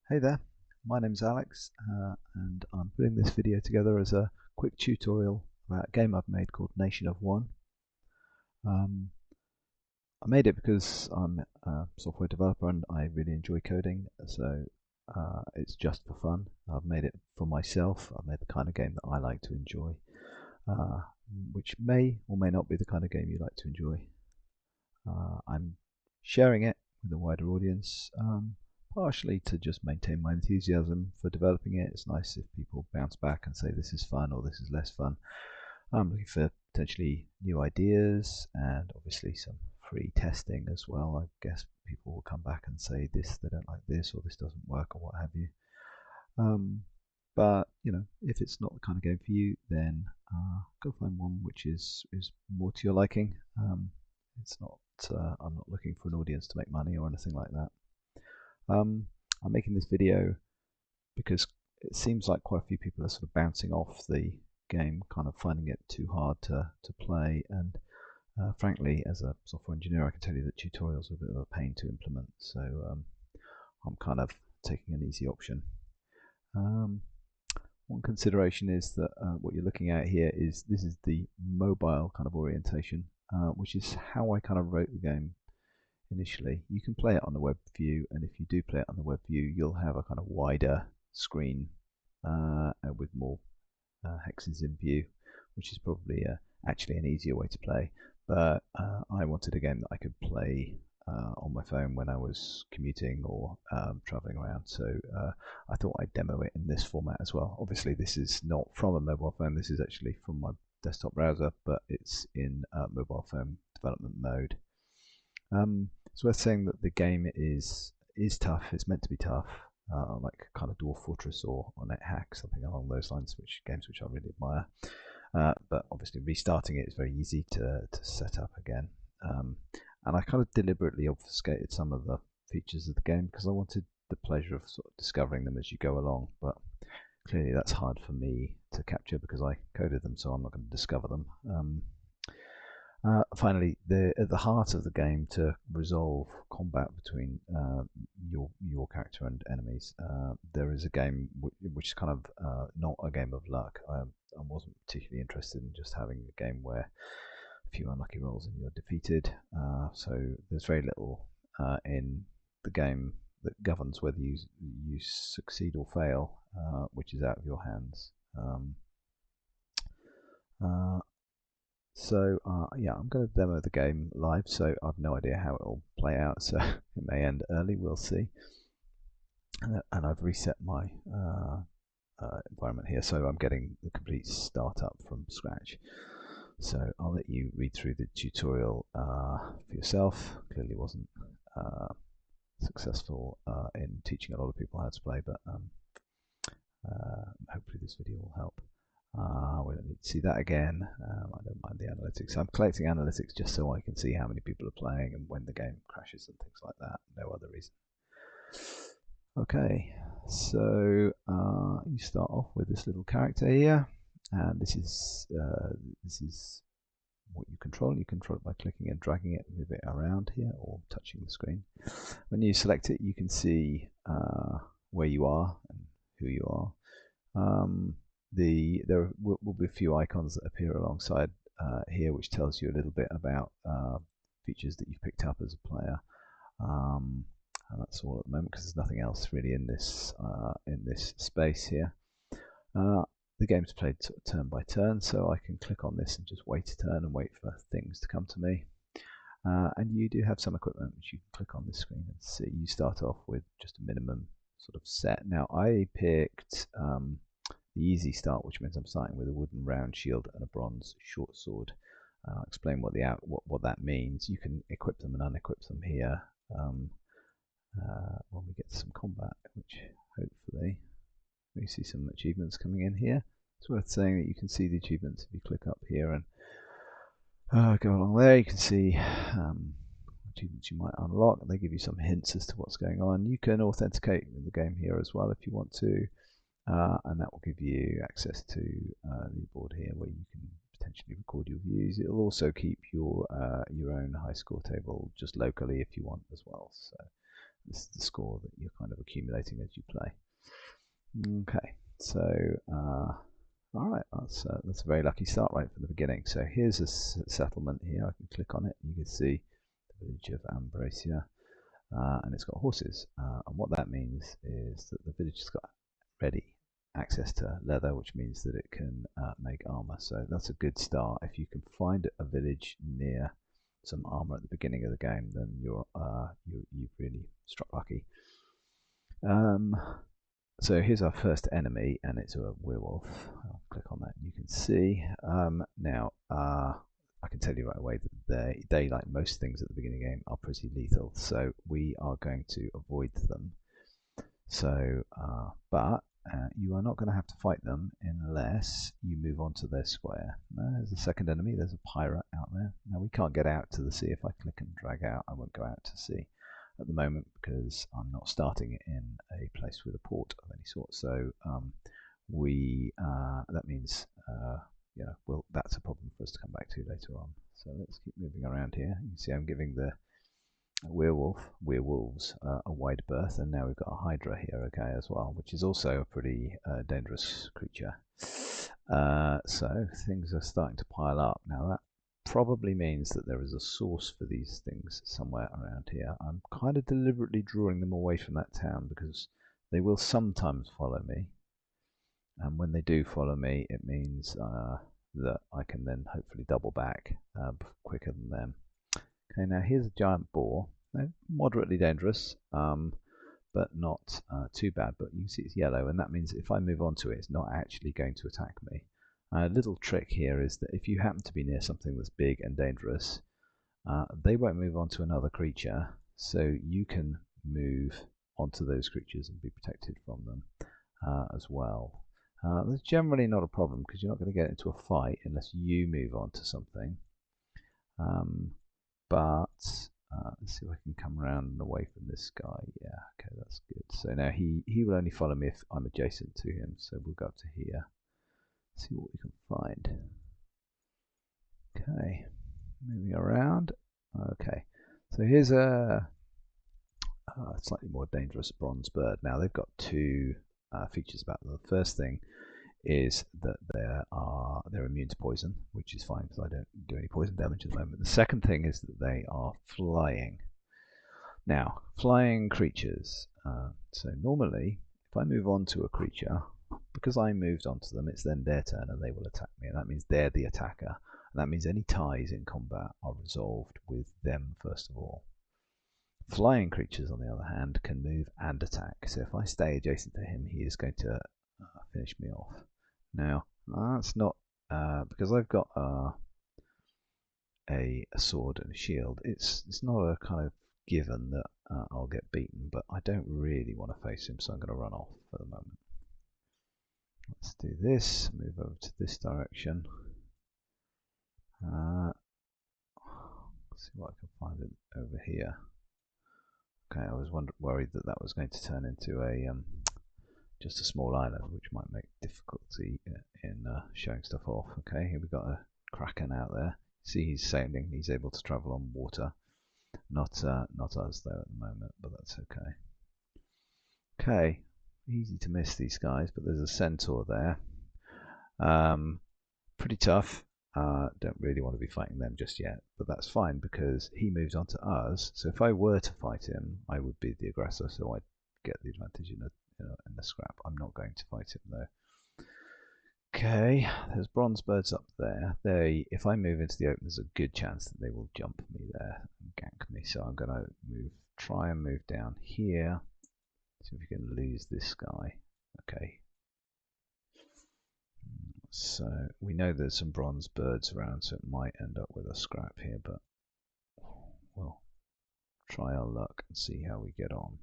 Hey there, my name's Alex, and I'm putting this video together as a quick tutorial about a game I've made called Nation of One. Um, I made it because I'm a software developer and I really enjoy coding, so it's just for fun. I've made it for myself. I've made the kind of game that I like to enjoy, uh, which may or may not be the kind of game you like to enjoy. I'm sharing it with a wider audience, partially to just maintain my enthusiasm for developing it. It's nice if people bounce back and say this is fun or this is less fun. I'm looking for potentially new ideas and obviously some free testing as well. I guess people will come back and say this, they don't like this, or this doesn't work, or what have you. But if it's not the kind of game for you, then go find one which is more to your liking. It's not. I'm not looking for an audience to make money or anything like that. I'm making this video because it seems like quite a few people are sort of bouncing off the game, kind of finding it too hard to play. And frankly, as a software engineer, I can tell you that tutorials are a bit of a pain to implement. So I'm kind of taking an easy option. One consideration is that what you're looking at here is this is the mobile kind of orientation, which is how I kind of wrote the game initially. You can play it on the web view, and if you do play it on the web view, you'll have a kind of wider screen with more hexes in view, which is probably actually an easier way to play. But I wanted a game that I could play on my phone when I was commuting or traveling around. So I thought I'd demo it in this format as well. Obviously, this is not from a mobile phone. This is actually from my desktop browser, but it's in mobile phone development mode. It's worth saying that the game is tough. It's meant to be tough, like kind of Dwarf Fortress or NetHack, something along those lines, which games which I really admire. But obviously, restarting it is very easy to set up again. And I kind of deliberately obfuscated some of the features of the game because I wanted the pleasure of sort of discovering them as you go along. But clearly, that's hard for me to capture because I coded them, so I'm not going to discover them. Finally, at the heart of the game to resolve combat between your character and enemies, there is a game which is kind of not a game of luck. I wasn't particularly interested in just having a game where a few unlucky rolls and you're defeated. So there's very little in the game that governs whether you succeed or fail, which is out of your hands. So yeah, I'm going to demo the game live, so I've no idea how it will play out, so it may end early, we'll see. And I've reset my environment here, so I'm getting the complete startup from scratch. So I'll let you read through the tutorial for yourself. Clearly wasn't successful in teaching a lot of people how to play, but hopefully this video will help. We don't need to see that again. I don't mind the analytics. I'm collecting analytics just so I can see how many people are playing and when the game crashes and things like that. No other reason. Okay, so you start off with this little character here, and this is what you control. You control it by clicking and dragging it, move it around here, or touching the screen. When you select it, you can see where you are and who you are. There will be a few icons that appear alongside here, which tells you a little bit about features that you've picked up as a player. And that's all at the moment because there's nothing else really in this space here. The game's played sort of turn by turn, so I can click on this and just wait a turn and wait for things to come to me. And you do have some equipment which you can click on this screen and see. You start off with just a minimum sort of set. Now I picked the easy start, which means I'm starting with a wooden round shield and a bronze short sword. I'll explain what that means. You can equip them and unequip them here when we get to some combat, which hopefully we see some achievements coming in here. It's worth saying that you can see the achievements if you click up here and go along there. You can see achievements you might unlock, and they give you some hints as to what's going on. You can authenticate in the game here as well if you want to, and that will give you access to the board here where you can potentially record your views. It'll also keep your own high score table just locally if you want as well. So This is the score that you're kind of accumulating as you play. Okay, so all right, that's a very lucky start right from the beginning. So here's a settlement here. I can click on it. You can see the village of Ambracia, and it's got horses. And what that means is that the village has got ready access to leather, which means that it can make armor. So that's a good start. If you can find a village near some armor at the beginning of the game, then you've really struck lucky. So here's our first enemy, and it's a werewolf. I'll click on that, and you can see. Now, I can tell you right away that they, like most things at the beginning of the game, are pretty lethal. So we are going to avoid them. So, but you are not going to have to fight them unless you move on to their square. There's the second enemy. There's a pirate out there. Now we can't get out to the sea. If I click and drag out, I won't go out to sea at the moment because I'm not starting in a place with a port of any sort. So that means well, that's a problem for us to come back to later on. So let's keep moving around here. You can see I'm giving the werewolves a wide berth, and now we've got a hydra here, okay, as well, which is also a pretty dangerous creature. So things are starting to pile up. Now that probably means that there is a source for these things somewhere around here. I'm kind of deliberately drawing them away from that town because they will sometimes follow me, and when they do follow me, it means that I can then hopefully double back quicker than them. Okay, now here's a giant boar. They're moderately dangerous, but not too bad. But you can see it's yellow, and that means if I move on to it, it's not actually going to attack me. A little trick here is that if you happen to be near something that's big and dangerous, they won't move on to another creature, so you can move onto those creatures and be protected from them as well. That's generally not a problem because you're not going to get into a fight unless you move on to something. But let's see if I can come around and away from this guy. Yeah, okay, that's good. So now he will only follow me if I'm adjacent to him. So we'll go up to here, see what we can find. Okay, moving around. Okay, so here's a slightly more dangerous bronze bird. Now they've got two features about them. The first thing is that they're immune to poison, which is fine because I don't do any poison damage at the moment. The second thing is that they are flying. Now, flying creatures. So normally, if I move on to a creature, because I moved onto them, it's then their turn and they will attack me, and that means they're the attacker. And that means any ties in combat are resolved with them first of all. Flying creatures, on the other hand, can move and attack. So if I stay adjacent to him, he is going to finish me off. Now, that's not because I've got a sword and a shield. It's not a kind of given that I'll get beaten, but I don't really want to face him, so I'm going to run off for the moment. Let's do this. Move over to this direction. See what I can find over here. Okay, I was worried that that was going to turn into a just a small island, which might make difficulty in showing stuff off. Okay, here we've got a kraken out there. See, he's sailing. He's able to travel on water. Not us though at the moment, but that's okay. Okay, easy to miss these guys, but there's a centaur there. Pretty tough. Don't really want to be fighting them just yet, but that's fine because he moves on to us. So if I were to fight him, I would be the aggressor, so I'd get the advantage in the scrap. I'm not going to fight him though. Okay, there's bronze birds up there. If I move into the open, there's a good chance that they will jump me there and gank me. So I'm going to try and move down here. See if we can lose this guy. Okay. So we know there's some bronze birds around, so it might end up with a scrap here, but we'll try our luck and see how we get on.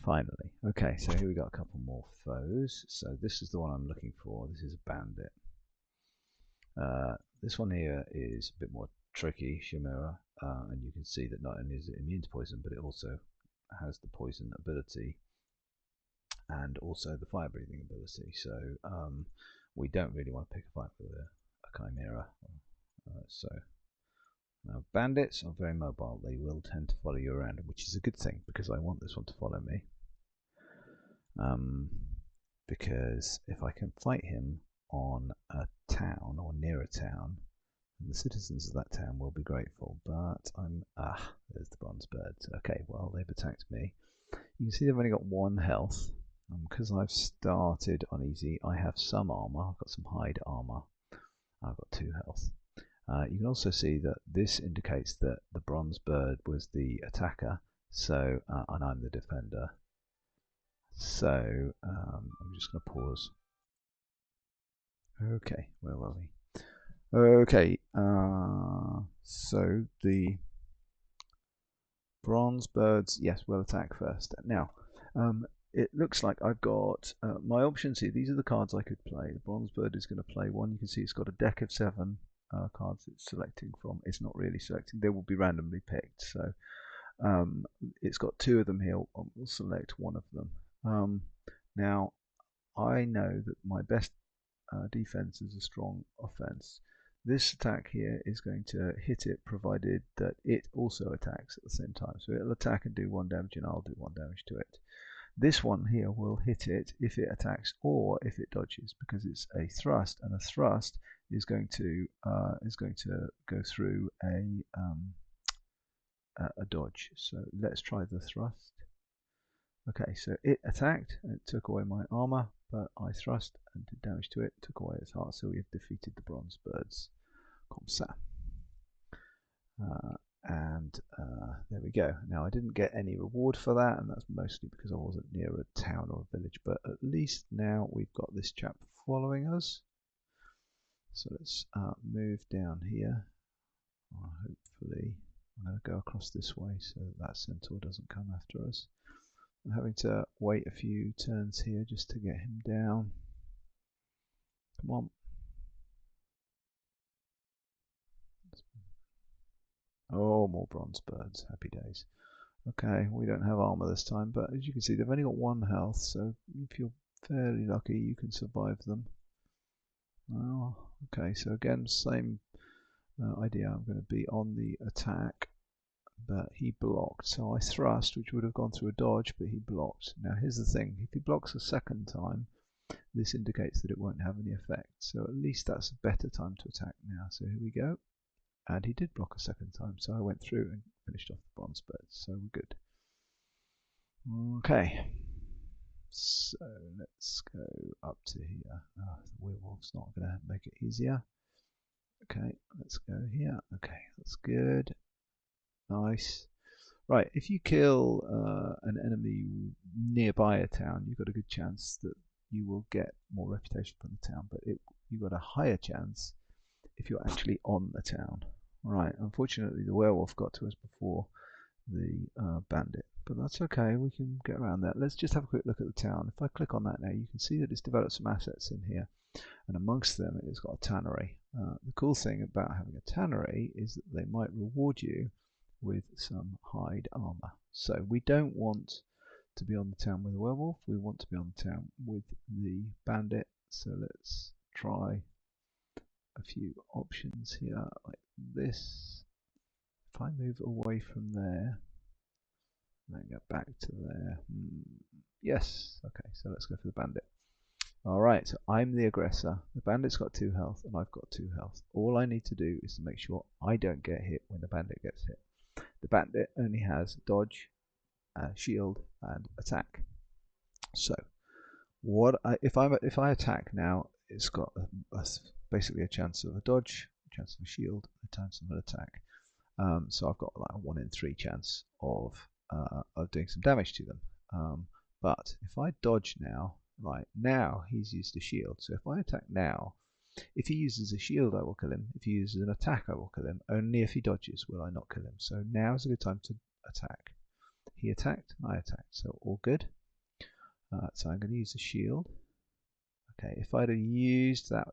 Finally. Okay, so here we got a couple more foes. So this is the one I'm looking for. This is a bandit. This one here is a bit more tricky, Chimera, and you can see that not only is it immune to poison, but it also has the poison ability and also the fire breathing ability. So we don't really want to pick a fight with a chimera. So Now, bandits are very mobile. They will tend to follow you around, which is a good thing because I want this one to follow me. Because if I can fight him on a town or near a town, the citizens of that town will be grateful. But there's the bronze birds. Okay, well, they've attacked me. You can see they've only got 1 health. Because I've started on easy, I have some armor. I've got some hide armor. I've got 2 health. You can also see that this indicates that the bronze bird was the attacker, so and I'm the defender. So I'm just going to pause. Okay, where were we? Okay, so the bronze birds, yes, will attack first. Now, it looks like I've got my options here. These are the cards I could play. The bronze bird is going to play one. You can see it's got a deck of 7 cards it's selecting from. It's not really selecting. They will be randomly picked. So it's got 2 of them here. We'll select one of them. Now, I know that my best defense is a strong offense. This attack here is going to hit it provided that it also attacks at the same time. So it'll attack and do 1 damage and I'll do 1 damage to it. This one here will hit it if it attacks or if it dodges, because it's a thrust, and a thrust is going to go through a dodge. So let's try the thrust. Okay, so it attacked and it took away my armor, but I thrust and did damage to it, took away its heart, so we have defeated the bronze birds. Comme ça. There we go. Now I didn't get any reward for that, and that's mostly because I wasn't near a town or a village, but at least now we've got this chap following us. So let's move down here. Hopefully I'm going to go across this way so that centaur doesn't come after us. I'm having to wait a few turns here just to get him down. Come on. Oh, more bronze birds. Happy days. Okay, we don't have armor this time, but as you can see, they've only got 1 health, so if you're fairly lucky, you can survive them. Oh, okay, so again, same idea. I'm going to be on the attack, but he blocked. So I thrust, which would have gone through a dodge, but he blocked. Now here's the thing, if he blocks a second time, this indicates that it won't have any effect. So at least that's a better time to attack now. So here we go. And he did block a second time, so I went through and finished off the bronze birds, so we're good. Okay, so let's go up to here. The werewolf's not going to make it easier. Okay, let's go here. Okay, that's good. Nice. Right, if you kill an enemy nearby a town, you've got a good chance that you will get more reputation from the town, but you've got a higher chance if you're actually on the town. Right, unfortunately the werewolf got to us before the bandit, but that's okay, we can get around that. Let's just have a quick look at the town. If I click on that now, you can see that it's developed some assets in here, and amongst them it's got a tannery. The cool thing about having a tannery is that they might reward you with some hide armor. So we don't want to be on the town with a werewolf, we want to be on the town with the bandit. So let's try a few options here like this. If I move away from there and then go back to there, yes, okay, so let's go for the bandit. Alright, so I'm the aggressor, the bandit's got 2 health and I've got 2 health. All I need to do is to make sure I don't get hit when the bandit gets hit. The bandit only has dodge, shield and attack. So if I attack now, it's got basically a chance of a dodge, a chance of a shield, a chance of an attack. So I've got like a 1 in 3 chance of doing some damage to them. But if I dodge now, right now he's used a shield. So if I attack now, if he uses a shield, I will kill him. If he uses an attack, I will kill him. Only if he dodges will I not kill him. So now is a good time to attack. He attacked, I attacked, so all good. So I'm going to use a shield. Okay, if I'd have used that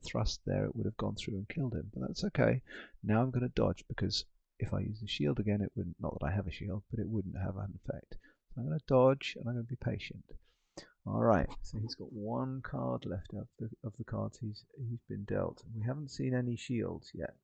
thrust there, it would have gone through and killed him, but that's okay. Now I'm going to dodge, because if I use the shield again, it wouldn't, not that I have a shield, but it wouldn't have an effect. So I'm going to dodge, and I'm going to be patient. Alright, so he's got 1 card left of the cards he's been dealt. We haven't seen any shields yet.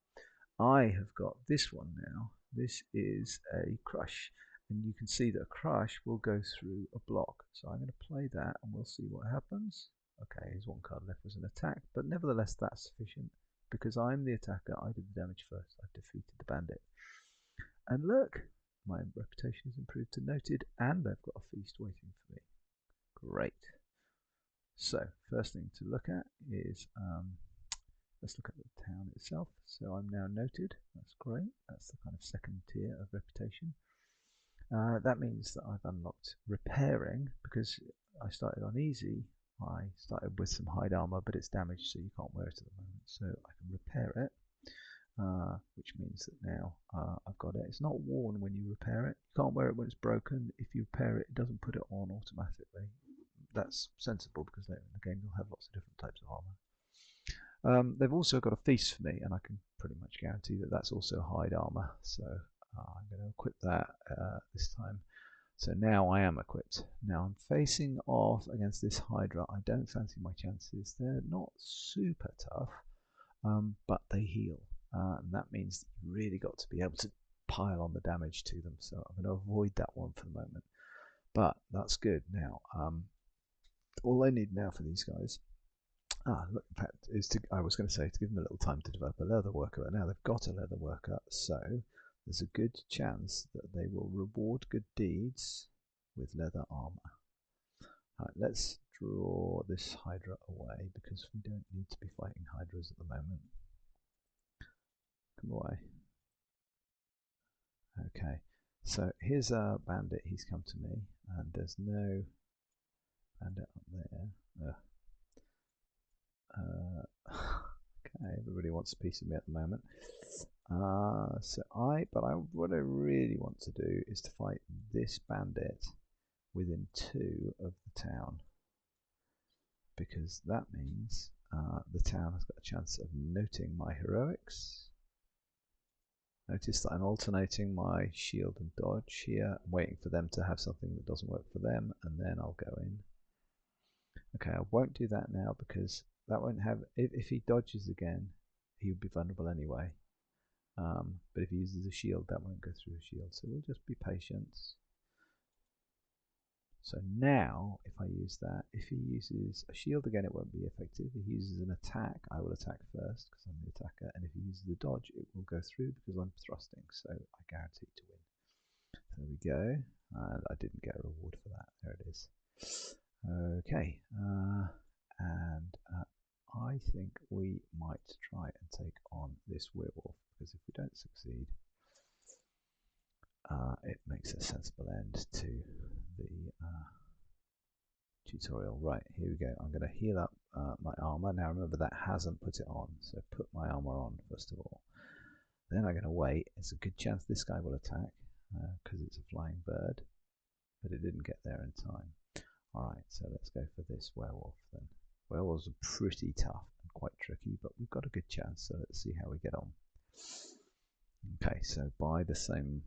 I have got this one now. This is a crush, and you can see that a crush will go through a block. So I'm going to play that and we'll see what happens. Okay, his one card left was an attack, but nevertheless that's sufficient because I'm the attacker. I did the damage first. I defeated the bandit. And look, my reputation has improved to noted, and I've got a feast waiting for me. Great. So first thing to look at is let's look at the town itself. So I'm now noted. That's great. That's the kind of second tier of reputation. That means that I've unlocked repairing because I started on easy. I started with some hide armor, but it's damaged, so you can't wear it at the moment. So I can repair it, which means that now I've got it. It's not worn when you repair it. You can't wear it when it's broken. If you repair it, it doesn't put it on automatically. That's sensible because later in the game you'll have lots of different types of armor. They've also got a feast for me, and I can pretty much guarantee that that's also hide armor. So I'm going to equip that this time. So now I am equipped. Now I'm facing off against this Hydra. I don't fancy my chances. They're not super tough, but they heal. And that means that you've really got to be able to pile on the damage to them. So I'm going to avoid that one for the moment. But that's good. Now, all I need now for these guys, look, in fact, is I was going to say to give them a little time to develop a leather worker, but now they've got a leather worker, so there's a good chance that they will reward good deeds with leather armor. Alright, let's draw this Hydra away because we don't need to be fighting Hydras at the moment. Come away. Okay, so here's a bandit. He's come to me, and there's no bandit up there. Okay, everybody wants a piece of me at the moment. What I really want to do is to fight this bandit within 2 of the town, because that means the town has got a chance of noting my heroics. Notice that I'm alternating my shield and dodge here. I'm waiting for them to have something that doesn't work for them, and then I'll go in. Okay, I won't do that now because that won't have. If he dodges again, he would be vulnerable anyway. But if he uses a shield, that won't go through a shield. So we'll just be patient. So now, if I use that, if he uses a shield again, it won't be effective. If he uses an attack, I will attack first because I'm the attacker. And if he uses a dodge, it will go through because I'm thrusting. So I guarantee to win. There we go. And I didn't get a reward for that. There it is. Okay. I think we might try and take on this werewolf, because if we don't succeed, it makes a sensible end to the tutorial. Right, here we go. I'm going to heal up my armor. Now remember, that hasn't put it on, so put my armor on first of all. Then I'm going to wait. There's a good chance this guy will attack because it's a flying bird, but it didn't get there in time. Alright, so let's go for this werewolf then. Werewolves are pretty tough and quite tricky, but we've got a good chance, so let's see how we get on. Okay, so by the same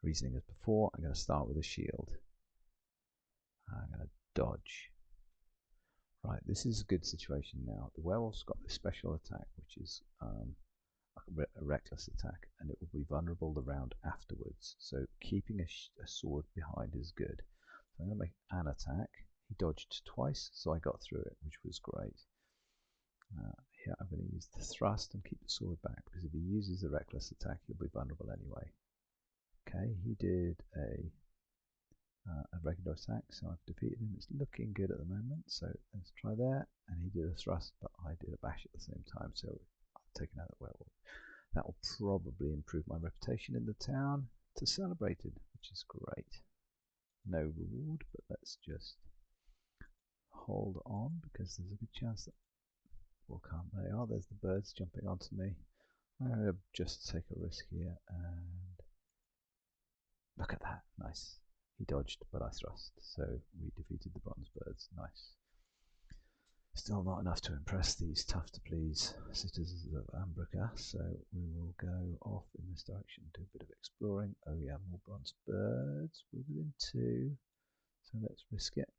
reasoning as before, I'm going to start with a shield. I'm going to dodge. Right, this is a good situation now. The werewolf's got this special attack, which is a reckless attack, and it will be vulnerable the round afterwards. So keeping a sword behind is good. So I'm going to make an attack. He dodged twice, so I got through it, which was great. Here I'm going to use the thrust and keep the sword back, because if he uses the reckless attack, he'll be vulnerable anyway. Okay, he did a regular attack, so I've defeated him. It's looking good at the moment, so let's try that. And he did a thrust, but I did a bash at the same time, so I've taken out the werewolf. That will probably improve my reputation in the town to celebrated, which is great. No reward, but let's just hold on, because there's a good chance that will come. There they are, there's the birds jumping onto me. I'm going to just take a risk here, and look at that, nice. He dodged, but I thrust, so we defeated the bronze birds, nice. Still not enough to impress these tough-to-please citizens of Ambrica, so we will go off in this direction, do a bit of exploring. Oh yeah, more bronze birds. We're within 2, so let's risk it.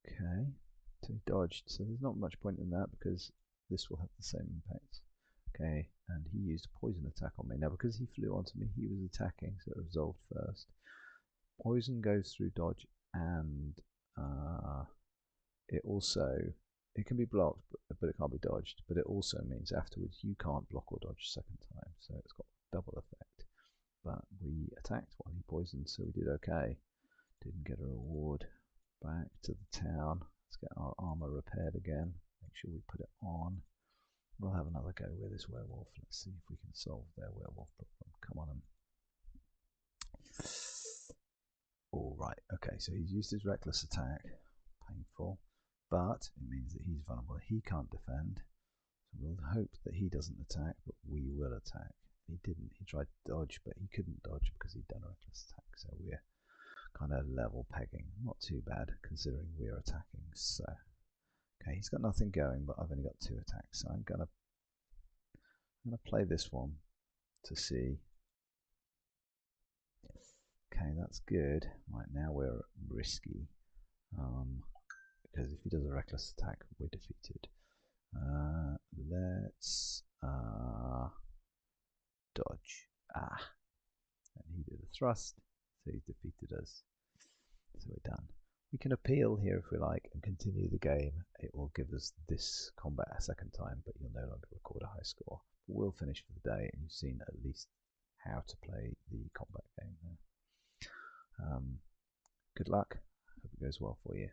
Okay. So he dodged, so there's not much point in that because this will have the same impact. Okay, and he used a poison attack on me. Now because he flew onto me, he was attacking, so it resolved first. Poison goes through dodge, and it can be blocked, but it can't be dodged. But it also means afterwards you can't block or dodge a second time, so it's got double effect. But we attacked while he poisoned, so we did okay. Didn't get a reward. Back to the town. Let's get our armor repaired again. Make sure we put it on. We'll have another go with this werewolf. Let's see if we can solve their werewolf problem. Come on. Alright, okay, so he's used his reckless attack. Painful. But it means that he's vulnerable. He can't defend. So we'll hope that he doesn't attack, but we will attack. He didn't. He tried to dodge, but he couldn't dodge because he'd done a reckless attack. So we're kind of level pegging. Not too bad considering we're attacking. So, okay, he's got nothing going, but I've only got 2 attacks. So I'm gonna play this one to see. Okay, that's good. Right, now we're risky. Because if he does a reckless attack, we're defeated. Let's dodge. And he did a thrust, so he's defeated us. So we're done. We can appeal here if we like and continue the game. It will give us this combat a second time, but you'll no longer record a high score. But we'll finish for the day, and you've seen at least how to play the combat game there. Good luck. Hope it goes well for you.